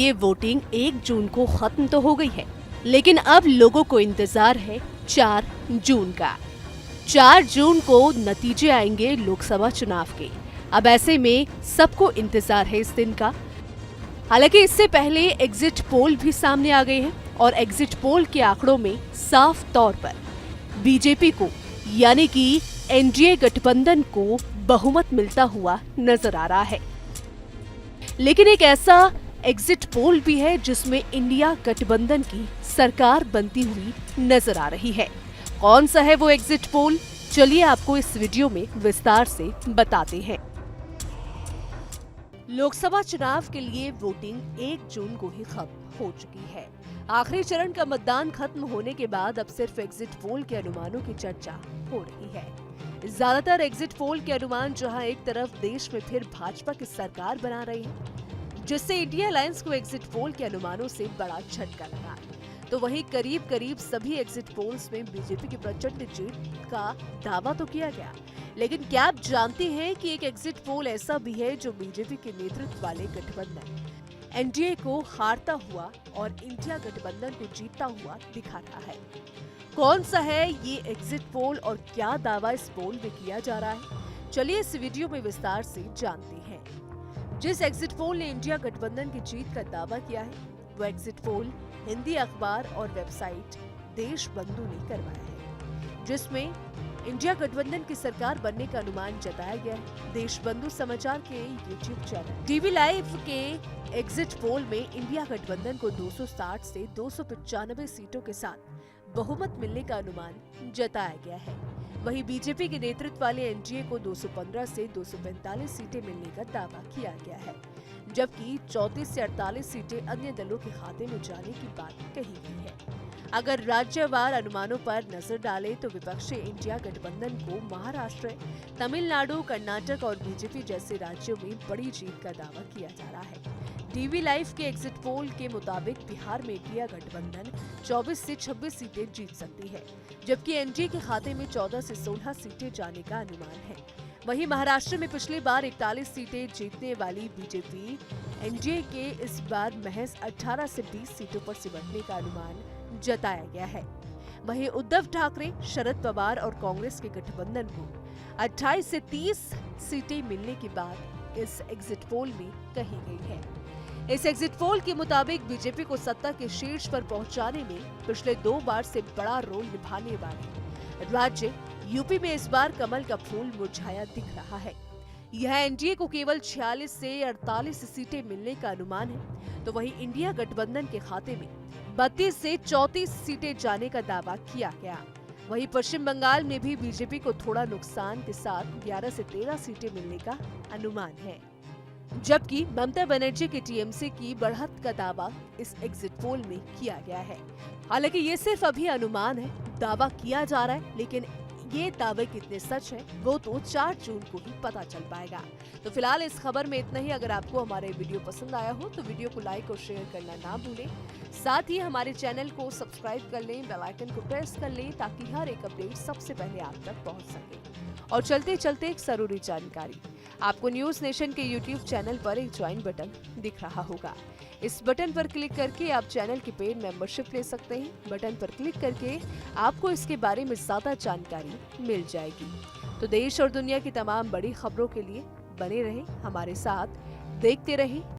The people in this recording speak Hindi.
ये वोटिंग 1 जून को खत्म तो हो गई है, लेकिन अब लोगों को इंतजार है 4 जून का। 4 जून को नतीजे आएंगे लोकसभा चुनाव के। अब ऐसे में सबको इंतजार है इस दिन का। हालांकि इससे पहले एग्जिट पोल भी सामने आ गए हैं और एग्जिट पोल के आंकड़ों में साफ तौर पर बीजेपी को यानी कि एनडीए गठबंधन को बहुमत मिलता हुआ नजर आ रहा है। लेकिन एक ऐसा एग्जिट पोल भी है जिसमें इंडिया गठबंधन की सरकार बनती हुई नजर आ रही है। कौन सा है वो एग्जिट पोल, चलिए आपको इस वीडियो में विस्तार से बताते हैं। लोकसभा चुनाव के लिए वोटिंग 1 जून को ही खत्म हो चुकी है। आखिरी चरण का मतदान खत्म होने के बाद अब सिर्फ एग्जिट पोल के अनुमानों की चर्चा हो रही है। ज्यादातर एग्जिट पोल के अनुमान जहां एक तरफ देश में फिर भाजपा की सरकार बना रही है, जिससे इंडिया अलायंस को एग्जिट पोल के अनुमानों से बड़ा झटका लगा, तो वहीं करीब करीब सभी एग्जिट पोल्स में बीजेपी की प्रचंड जीत का दावा तो किया गया। लेकिन क्या आप जानते हैं कि एक एग्जिट पोल ऐसा भी है जो बीजेपी के नेतृत्व वाले गठबंधन एनडीए को हारता हुआ और इंडिया गठबंधन को जीतता हुआ दिखा रहा है। कौन सा है ये एग्जिट पोल और क्या दावा इस पोल में किया जा रहा है, चलिए इस वीडियो में विस्तार से जानते हैं। जिस एग्जिट पोल ने इंडिया गठबंधन की जीत का दावा किया है, वो एग्जिट पोल हिंदी अखबार और वेबसाइट देश बंधु ने करवाया है, जिसमें इंडिया गठबंधन की सरकार बनने का अनुमान जताया गया है। देश बंधु समाचार के यूट्यूब चैनल टीवी लाइव के एग्जिट पोल में इंडिया गठबंधन को 260 से 295 सीटों के साथ बहुमत मिलने का अनुमान जताया गया है। वहीं बीजेपी के नेतृत्व वाले एनडीए को 215 से 245 सीटें मिलने का दावा किया गया है, जबकि 34 से 48 सीटें अन्य दलों के खाते में जाने की बात कही गई है। अगर राज्यवार अनुमानों पर नजर डालें तो विपक्षी इंडिया गठबंधन को महाराष्ट्र, तमिलनाडु, कर्नाटक और बीजेपी जैसे राज्यों में बड़ी जीत का दावा किया जा रहा है। टीवी लाइव के एग्जिट पोल के मुताबिक बिहार में इंडिया गठबंधन 24 से 26 सीटें जीत सकती है, जबकि एनडीए के खाते में 14 से 16 सीटें जाने का अनुमान है। वहीं महाराष्ट्र में पिछली बार 41 सीटें जीतने वाली बीजेपी एनडीए के इस बार महज 18 से 20 सीटों पर सिमटने का अनुमान जताया गया है। वहीं उद्धव ठाकरे, शरद पवार और कांग्रेस के गठबंधन को 28 से 30 सीटें मिलने की बात इस एग्जिट पोल में कही गई है। इस एग्जिट पोल के मुताबिक बीजेपी को सत्ता के शीर्ष पर पहुंचाने में पिछले 2 बार से बड़ा रोल निभाने वाले राज्य यूपी में इस बार कमल का फूल मुरझाया दिख रहा है। यह एनडीए को केवल 46 से 48 सीटें मिलने का अनुमान है, तो वहीं इंडिया गठबंधन के खाते में 32 से 34 सीटें जाने का दावा किया गया। वहीं पश्चिम बंगाल में भी बीजेपी को थोड़ा नुकसान के साथ 11 से 13 सीटें मिलने का अनुमान है, जबकि ममता बनर्जी के टीएमसी की बढ़त का दावा इस एग्जिट पोल में किया गया है। हालांकि ये सिर्फ अभी अनुमान है, दावा किया जा रहा है, लेकिन ये दावे कितने सच है वो तो 4 जून को ही पता चल पाएगा। तो फिलहाल इस खबर में इतना ही। अगर आपको हमारे वीडियो पसंद आया हो तो वीडियो को लाइक और शेयर करना ना भूलें। साथ ही हमारे चैनल को सब्सक्राइब कर लें, बेल आइकन को प्रेस कर लें ताकि हर एक अपडेट सबसे पहले आप तक पहुंच सके। और चलते चलते एक जरूरी जानकारी, आपको न्यूज नेशन के यूट्यूब चैनल पर एक ज्वाइन बटन दिख रहा होगा। इस बटन पर क्लिक करके आप चैनल की पेड मेंबरशिप ले सकते हैं। बटन पर क्लिक करके आपको इसके बारे में ज्यादा जानकारी मिल जाएगी। तो देश और दुनिया की तमाम बड़ी खबरों के लिए बने रहें हमारे साथ, देखते रहें